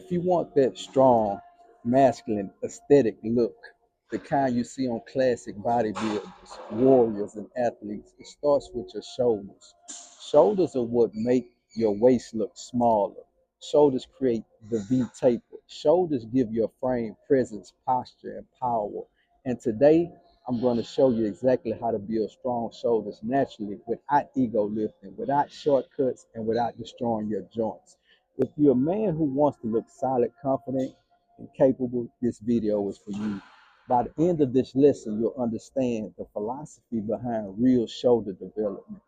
If you want that strong, masculine, aesthetic look, the kind you see on classic bodybuilders, warriors, and athletes, it starts with your shoulders. Shoulders are what make your waist look smaller. Shoulders create the V taper. Shoulders give your frame presence, posture, and power. And today, I'm going to show you exactly how to build strong shoulders naturally without ego lifting, without shortcuts, and without destroying your joints. If you're a man who wants to look solid, confident, and capable, this video is for you. By the end of this lesson, you'll understand the philosophy behind real shoulder development,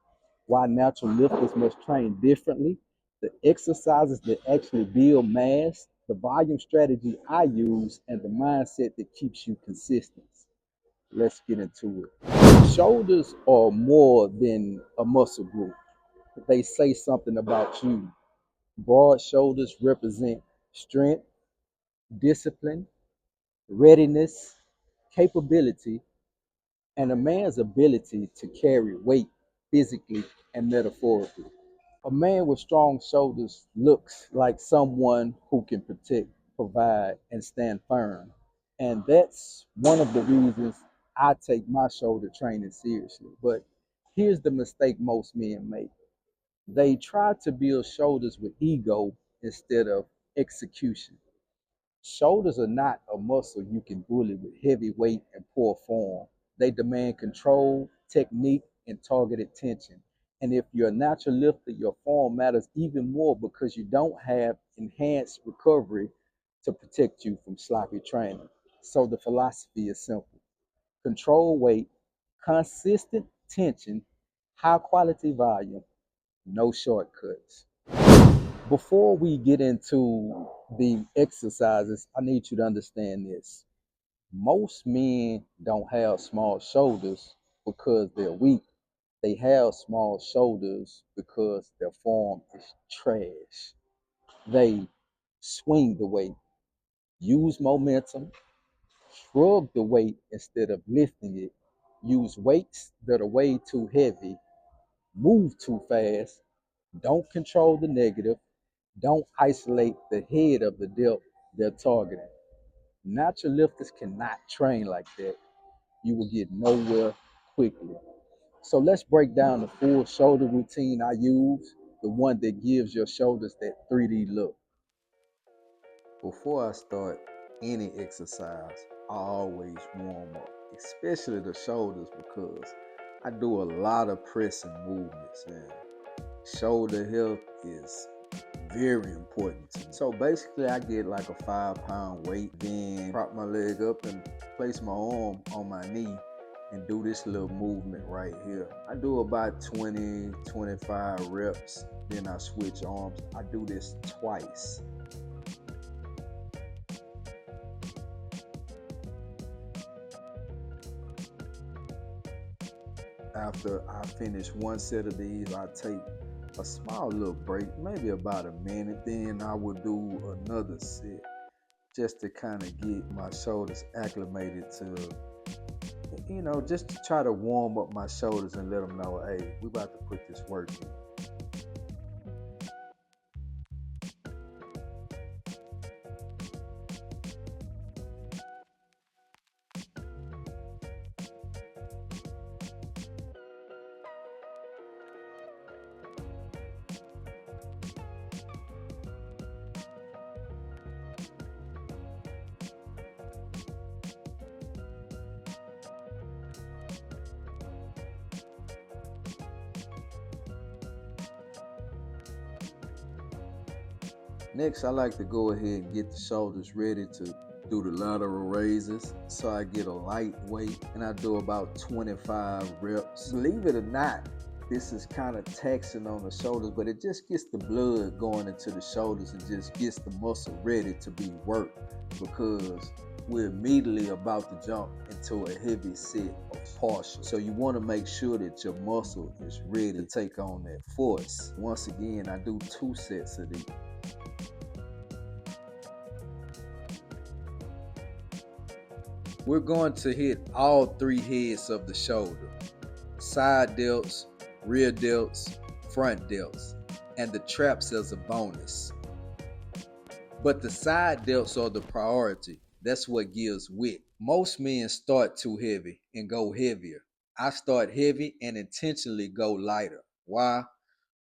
why natural lifters must train differently, the exercises that actually build mass, the volume strategy I use, and the mindset that keeps you consistent. Let's get into it. Shoulders are more than a muscle group. They say something about you. Broad shoulders represent strength, discipline, readiness, capability, and a man's ability to carry weight physically and metaphorically. A man with strong shoulders looks like someone who can protect, provide, and stand firm. And that's one of the reasons I take my shoulder training seriously. But here's the mistake most men make: they try to build shoulders with ego instead of execution. Shoulders are not a muscle you can bully with heavy weight and poor form. They demand control, technique, and targeted tension. And if you're a natural lifter, your form matters even more because you don't have enhanced recovery to protect you from sloppy training. So the philosophy is simple: control weight, consistent tension, high quality volume, no shortcuts. Before we get into the exercises, I need you to understand this. Most men don't have small shoulders because they're weak. They have small shoulders because their form is trash. They swing the weight, use momentum, shrug the weight instead of lifting it, use weights that are way too heavy, move too fast, don't control the negative, don't isolate the head of the depth they're targeting. Natural lifters cannot train like that. You will get nowhere quickly. So let's break down the full shoulder routine I use, the one that gives your shoulders that 3D look. Before I start any exercise, I always warm up, especially the shoulders, because I do a lot of pressing movements, and shoulder health is very important to me. So basically, I get like a 5 pound weight, then prop my leg up and place my arm on my knee and do this little movement right here. I do about 20, 25 reps, then I switch arms. I do this twice. After I finish one set of these, I take a small little break, maybe about a minute. Then I will do another set just to kind of get my shoulders acclimated to, just to try to warm up my shoulders and let them know, hey, we about to put this work in. Next, I like to go ahead and get the shoulders ready to do the lateral raises. So I get a light weight and I do about 25 reps. Believe it or not, this is kind of taxing on the shoulders, but it just gets the blood going into the shoulders and just gets the muscle ready to be worked, because we're immediately about to jump into a heavy set of partial. So you want to make sure that your muscle is ready to take on that force. Once again, I do 2 sets of these. We're going to hit all 3 heads of the shoulder: side delts, rear delts, front delts, and the traps as a bonus. But the side delts are the priority. That's what gives width. Most men start too heavy and go heavier. I start heavy and intentionally go lighter. Why?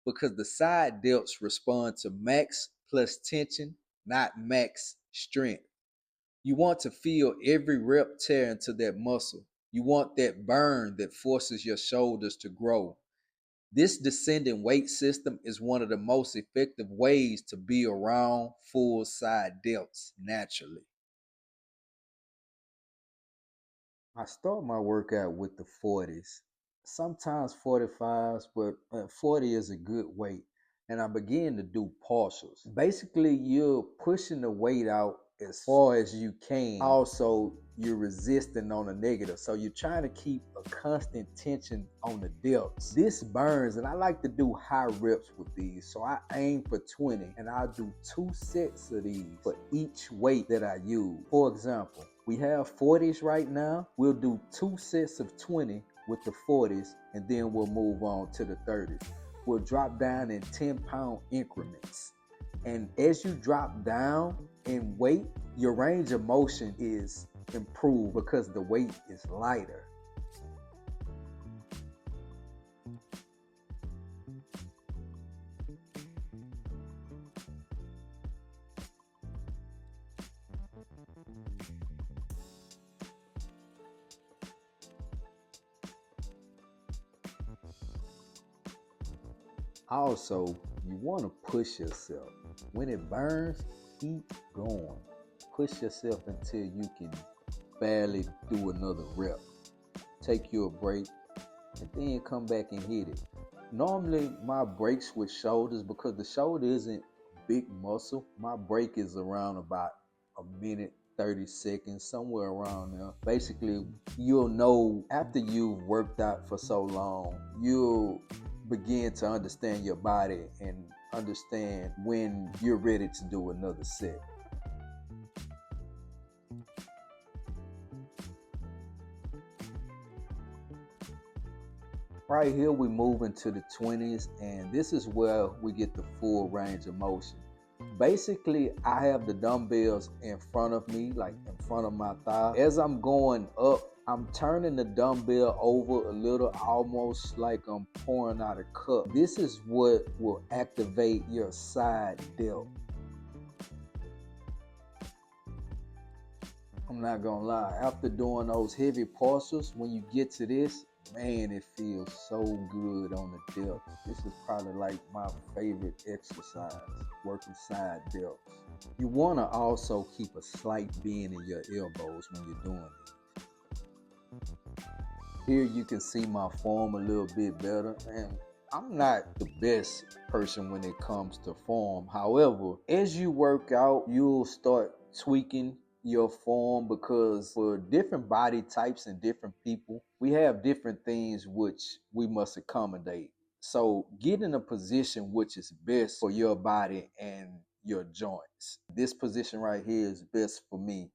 Because the side delts respond to max plus tension, not max strength. You want to feel every rep tear into that muscle. You want that burn that forces your shoulders to grow. This descending weight system is one of the most effective ways to be around full side delts naturally. I start my workout with the 40s, sometimes 45s, but 40 is a good weight. And I begin to do partials. Basically, you're pushing the weight out as far as you can. Also, you're resisting on the negative. So you're trying to keep a constant tension on the delts. This burns, and I like to do high reps with these. So I aim for 20, and I'll do 2 sets of these for each weight that I use. For example, we have 40s right now. We'll do 2 sets of 20 with the 40s, and then we'll move on to the 30s. We'll drop down in 10-pound increments. And as you drop down in weight, your range of motion is improved because the weight is lighter. Also, you want to push yourself. When it burns, keep going. Push yourself until you can barely do another rep. Take you a break and then come back and hit it. Normally, my breaks with shoulders, because the shoulder isn't a big muscle, my break is around about a minute 30 seconds, somewhere around there. Basically, you'll know after you've worked out for so long, you'll begin to understand your body and understand when you're ready to do another set. Right here, we move into the 20s, and this is where we get the full range of motion. Basically, I have the dumbbells in front of me, like in front of my thigh. As I'm going up, I'm turning the dumbbell over a little, almost like I'm pouring out a cup. This is what will activate your side delt. I'm not gonna lie, after doing those heavy partials, when you get to this, man, it feels so good on the delts. This is probably like my favorite exercise, working side delts. You wanna also keep a slight bend in your elbows when you're doing it. Here you can see my form a little bit better, and I'm not the best person when it comes to form. However, as you work out, you'll start tweaking your form, because for different body types and different people, we have different things which we must accommodate. So get in a position which is best for your body and your joints. This position right here is best for me.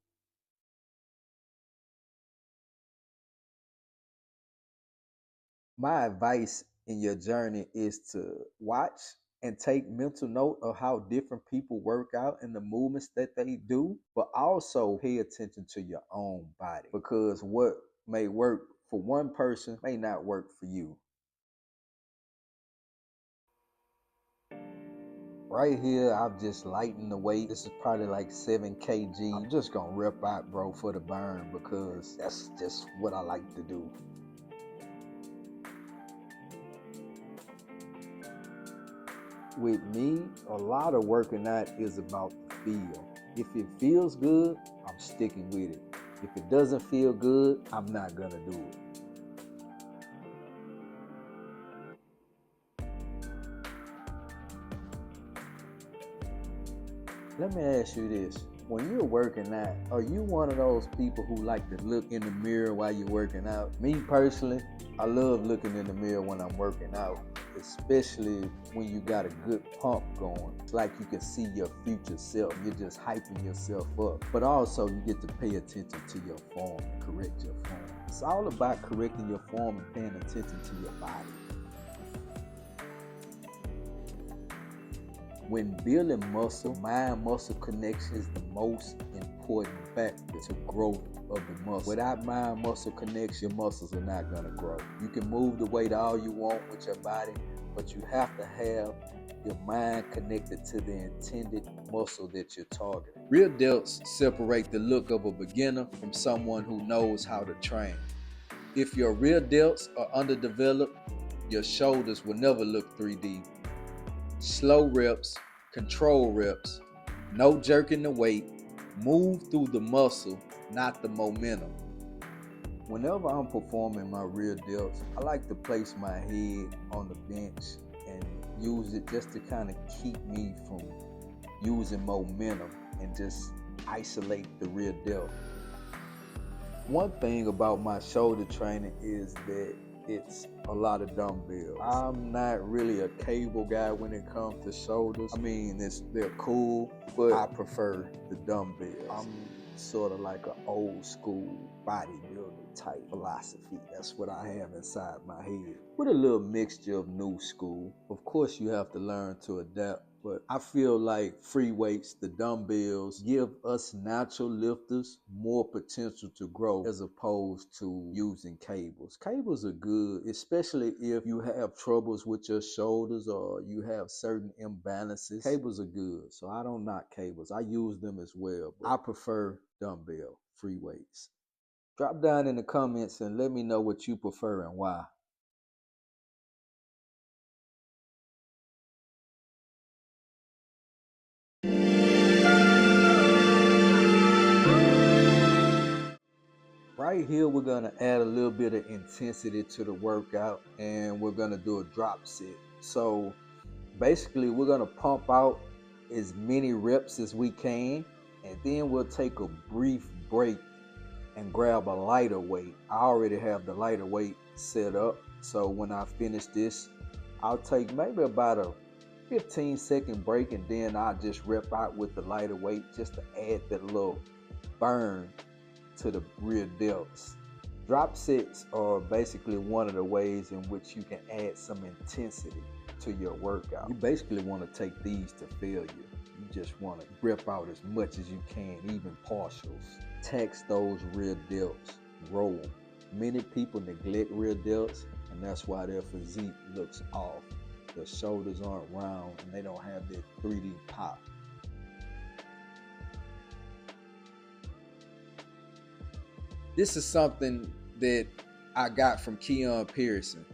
My advice in your journey is to watch and take mental note of how different people work out and the movements that they do, but also pay attention to your own body, because what may work for one person may not work for you. Right here, I've just lightened the weight. This is probably like 7 kg. I'm just gonna rep out, bro, for the burn, because that's just what I like to do. With me, a lot of working out is about the feel. If it feels good, I'm sticking with it. If it doesn't feel good, I'm not gonna do it. Let me ask you this. When you're working out, are you one of those people who like to look in the mirror while you're working out? Me personally, I love looking in the mirror when I'm working out, especially when you got a good pump going. It's like you can see your future self. You're just hyping yourself up. But also, you get to pay attention to your form and correct your form. It's all about correcting your form and paying attention to your body. When building muscle, mind-muscle connection is the most important factor to growth of the muscle. Without mind-muscle connection, your muscles are not going to grow. You can move the weight all you want with your body, but you have to have your mind connected to the intended muscle that you're targeting. Real delts separate the look of a beginner from someone who knows how to train. If your rear delts are underdeveloped, your shoulders will never look 3D. Slow reps, control reps, no jerking the weight, move through the muscle, not the momentum. Whenever I'm performing my rear delts, I like to place my head on the bench and use it just to kind of keep me from using momentum and just isolate the rear delt. One thing about my shoulder training is that it's a lot of dumbbells. I'm not really a cable guy when it comes to shoulders. I mean, they're cool, but I prefer the dumbbells. I'm sort of like an old school bodybuilder type philosophy. That's what I have inside my head, with a little mixture of new school. Of course, you have to learn to adapt, but I feel like free weights, the dumbbells, give us natural lifters more potential to grow as opposed to using cables. Cables are good, especially if you have troubles with your shoulders or you have certain imbalances. Cables are good, so I don't knock cables. I use them as well, but I prefer dumbbell free weights. Drop down in the comments and let me know what you prefer and why. Right here, we're gonna add a little bit of intensity to the workout and we're gonna do a drop set. So basically, we're gonna pump out as many reps as we can, and then we'll take a brief break and grab a lighter weight. I already have the lighter weight set up, so when I finish this, I'll take maybe about a 15-second break and then I'll just rep out with the lighter weight just to add that little burn to the rear delts. Drop sets are basically one of the ways in which you can add some intensity to your workout. You basically want to take these to failure. You just want to rip out as much as you can, even partials. Tax those rear delts, roll them. Many people neglect rear delts, and that's why their physique looks off. Their shoulders aren't round and they don't have that 3D pop. This is something that I got from Keon Pearson.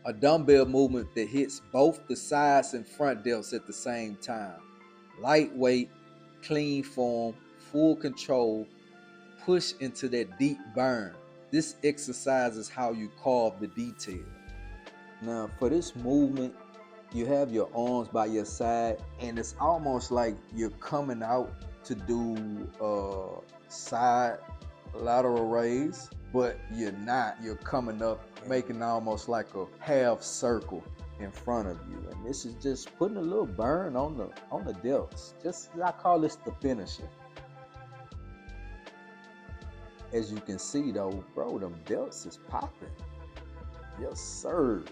A dumbbell movement that hits both the sides and front delts at the same time. Lightweight, clean form, full control, push into that deep burn. This exercise is how you carve the detail. Now for this movement, you have your arms by your side and it's almost like you're coming out to do side lateral raise, but you're not. You're coming up, making almost like a half circle in front of you, and this is just putting a little burn on the delts. Just, I call this the finisher. As you can see though, bro, them delts is popping. Yes, sir.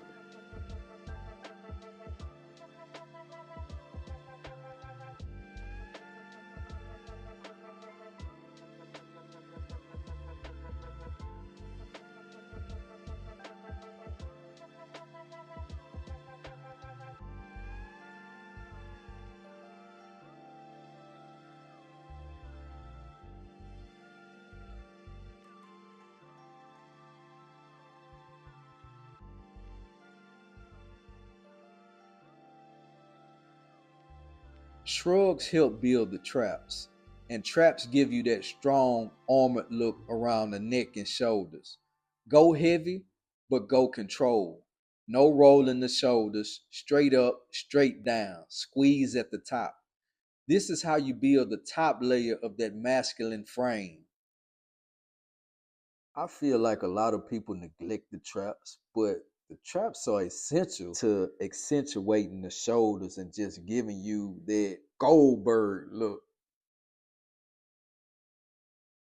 Shrugs help build the traps, and traps give you that strong, armored look around the neck and shoulders. Go heavy, but go controlled. No rolling the shoulders, straight up, straight down, squeeze at the top. This is how you build the top layer of that masculine frame. I feel like a lot of people neglect the traps, but the traps are essential to accentuating the shoulders and just giving you that Goldberg look.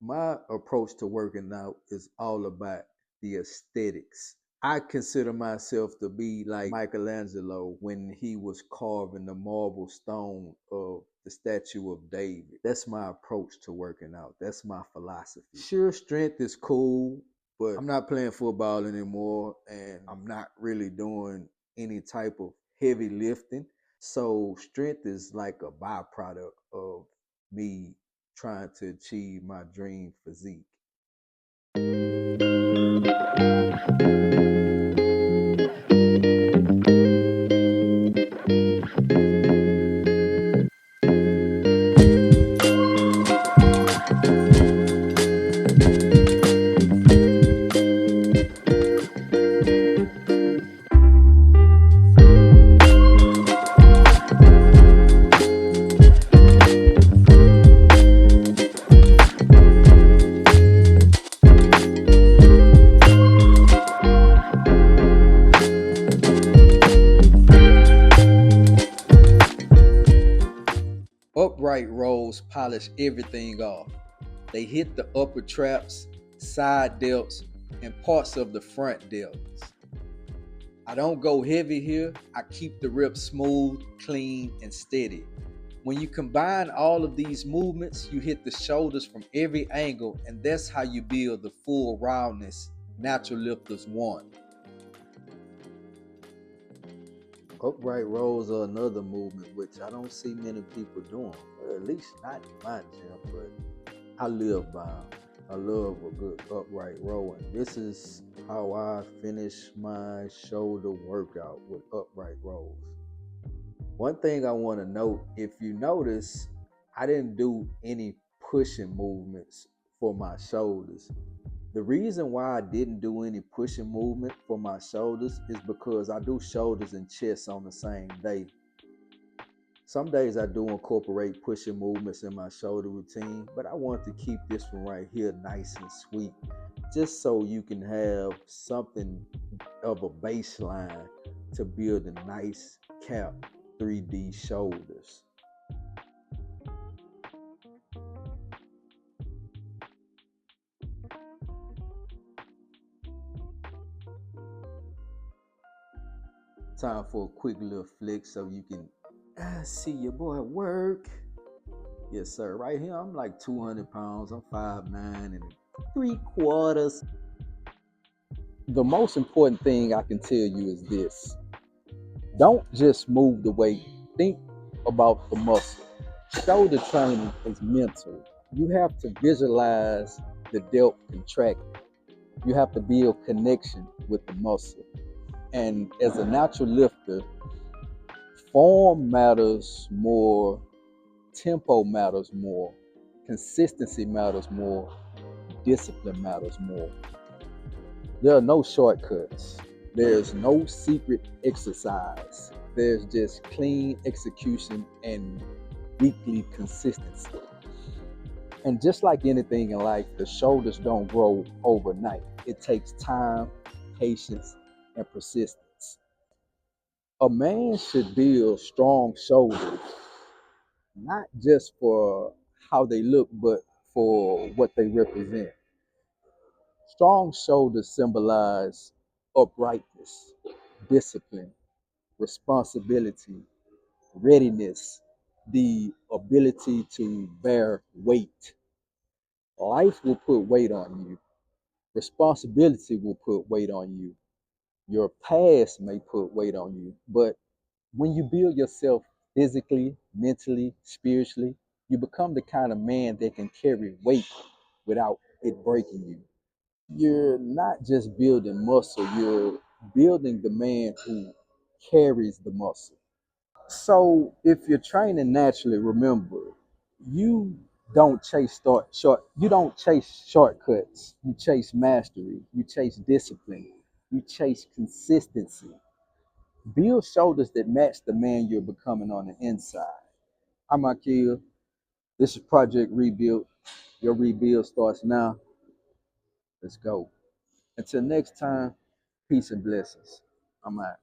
My approach to working out is all about the aesthetics. I consider myself to be like Michelangelo when he was carving the marble stone of the statue of David. That's my approach to working out. That's my philosophy. Sure, strength is cool, but I'm not playing football anymore and I'm not really doing any type of heavy lifting. So, strength is like a byproduct of me trying to achieve my dream physique. Upright rows polish everything off. They hit the upper traps, side delts, and parts of the front delts. I don't go heavy here. I keep the rip smooth, clean, and steady. When you combine all of these movements, you hit the shoulders from every angle, and that's how you build the full roundness natural lifters want. Upright rows are another movement which I don't see many people doing, or at least not in my gym, but I live by 'em. I love a good upright row, and this is how I finish my shoulder workout with upright rows. One thing I want to note, if you notice, I didn't do any pushing movements for my shoulders. The reason why I didn't do any pushing movement for my shoulders is because I do shoulders and chest on the same day. Some days I do incorporate pushing movements in my shoulder routine, but I want to keep this one right here nice and sweet, just so you can have something of a baseline to build a nice cap 3D shoulders. Time for a quick little flick so you can see your boy work. Yes, sir. Right here, I'm like 200 pounds. I'm 5'9" and 3/4. The most important thing I can tell you is this: don't just move the weight, think about the muscle. Shoulder training is mental. You have to visualize the delt contracting. You have to build connection with the muscle. And as a natural lifter, form matters more, tempo matters more, consistency matters more, discipline matters more. There are no shortcuts. There's no secret exercise. There's just clean execution and weekly consistency. And just like anything in life, the shoulders don't grow overnight. It takes time, patience, and persistence. A man should build strong shoulders, not just for how they look, but for what they represent. Strong shoulders symbolize uprightness, discipline, responsibility, readiness, the ability to bear weight. Life will put weight on you. Responsibility will put weight on you. Your past may put weight on you. But when you build yourself physically, mentally, spiritually, you become the kind of man that can carry weight without it breaking you. You're not just building muscle, you're building the man who carries the muscle. So if you're training naturally, remember, you you don't chase shortcuts. You chase mastery, you chase discipline, you chase consistency. Build shoulders that match the man you're becoming on the inside. I'm Akil. This is Project Rebuild. Your rebuild starts now. Let's go. Until next time, peace and blessings. I'm out.